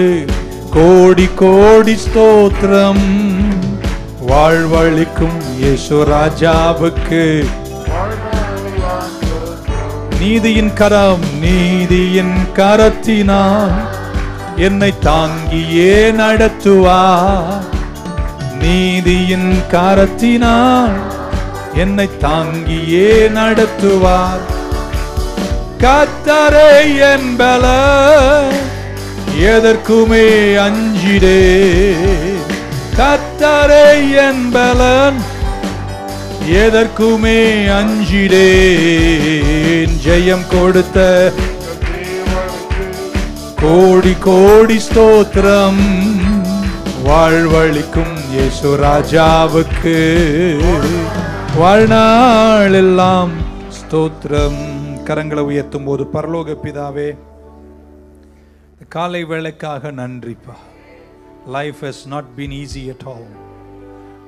கோடி கோடி ஸ்தோத்திரம். வாழ்வழிக்கும் இயேசு ராஜாவுக்கு நீதியின் கரம், நீதியின் கரத்தினால் என்னை தாங்கியே நடத்துவார். நீதியின் கரத்தினால் என்னை தாங்கியே நடத்துவார். கர்த்தரே என் பலன், எதற்குமே அஞ்சிடே. கர்த்தரே என் பலன், எதற்குமே அஞ்சிடேன். ஜெயம் கொடுத்த கோடி கோடி ஸ்தோத்திரம். வாழ்வழிக்கும் இயேசு ராஜாவுக்கு வாழ்நாளெல்லாம் ஸ்தோத்திரம். கரங்களை உயர்த்தும் போது பரலோக பிதாவே, காலை வேளைக்காக நன்றிப்பா. Life has not been easy at all.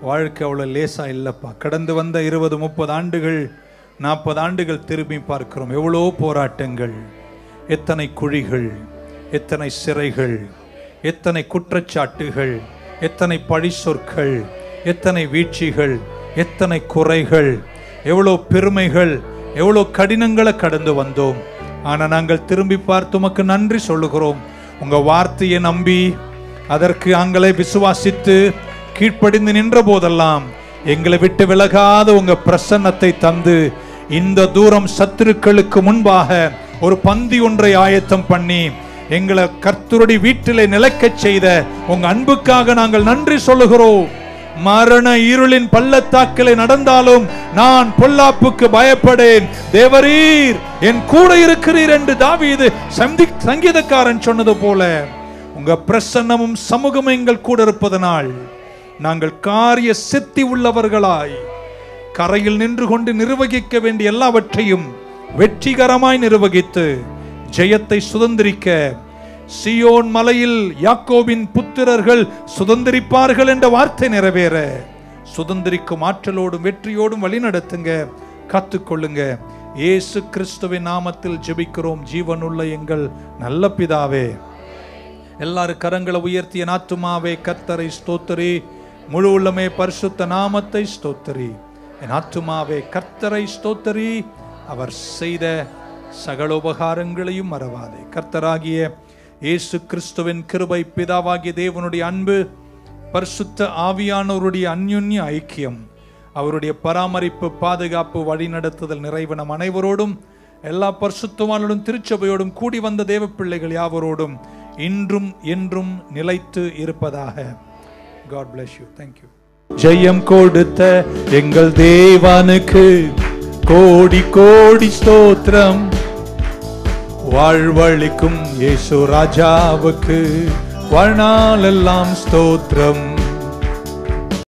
வாழ்க்கை அவ்வளோ லேசா இல்லைப்பா. கடந்து வந்த 20-30 ஆண்டுகள் 40 ஆண்டுகள் திரும்பி பார்க்கிறோம். எவ்வளோ போராட்டங்கள், எத்தனை குழிகள், எத்தனை சிறைகள், எத்தனை குற்றச்சாட்டுகள், எத்தனை பழி சொற்கள், எத்தனை வீழ்ச்சிகள், எத்தனை குறைகள், எவ்வளோ பெருமைகள், எவ்வளோ கடினங்களை கடந்து வந்தோம். ஆனால் நாங்கள் திரும்பி பார்த்து உமக்கு நன்றி சொல்லுகிறோம். உங்கள் வார்த்தையை நம்பி அதற்கு நாங்களை விசுவாசித்து கீழ்ப்படிந்து நின்ற போதெல்லாம் எங்களை விட்டு விலகாத உங்க பிரசன்னத்தை தந்து இந்த தூரம் சத்துருக்களுக்கு முன்பாக ஒரு பந்தி ஒன்றை ஆயத்தம் பண்ணி எங்களை கர்த்தருடைய வீட்டிலே நிலைக்கச் செய்த உங்க அன்புக்காக நாங்கள் நன்றி சொல்லுகிறோம். மரண இருளின் பள்ளத்தாக்கிலே நடந்தாலும் நான் பொல்லாப்புக்கு பயப்படேன், தேவரீர் என் கூட இருக்கிறீர் என்று தாவீது சங்கீதக்காரன் சொன்னது போல உங்க பிரசன்னமும் சமூகமும் எங்கள் கூட இருப்பதனால் நாங்கள் காரிய சித்தி உள்ளவர்களாய் கரையில் நின்று கொண்டு நிர்வகிக்க வேண்டிய எல்லாவற்றையும் வெற்றிகரமாய் நிர்வகித்து ஜெயத்தை சுதந்திரிக்க சியோன் மலையில் யாக்கோபின் புத்திரர்கள் சுதந்திரிப்பார்கள் என்ற வார்த்தை நிறைவேற சுதந்திரிக்கும் ஆற்றலோடும் வெற்றியோடும் வழி நடத்துங்க, காத்துக்கொள்ளுங்க. இயேசு கிறிஸ்துவின் நாமத்தில் ஜெபிக்கிறோம் ஜீவனுள்ள எங்கள் நல்ல பிதாவே. எல்லாரும் கரங்களை உயர்த்திய ஆத்துமாவே கர்த்தரை ஸ்தோத்திரி, முழு உள்ளமே பரிசுத்த நாமத்தை ஸ்தோத்திரி. என் ஆத்துமாவே கர்த்தரை ஸ்தோத்திரி, அவர் செய்த சகல உபகாரங்களையும் மறவாதே. கர்த்தராகிய இயேசு கிறிஸ்துவின் கிருபை, பிதாவாகிய தேவனுடைய அன்பு, பரிசுத்த ஆவியானவருடைய அந்யுன்ய ஐக்கியம், அவருடைய பராமரிப்பு, பாதுகாப்பு, வழிநடத்துதல் நிறைவு நம் அனைவரோடும் எல்லா பரிசுத்தவான்களும் திருச்சபையோடும் கூடி வந்த தேவ பிள்ளைகள் யாவரோடும் இன்றும் என்றும் நிலைத்து இருப்பதாக. God bless you. Thank you. ஜெயம் கொடுத்த எங்கள் தேவனுக்கு கோடி கோடி ஸ்தோத்திரம். வாழ்வழிக்கும் இயேசு ராஜாவுக்கு வாழ்நாளெல்லாம் ஸ்தோத்திரம்.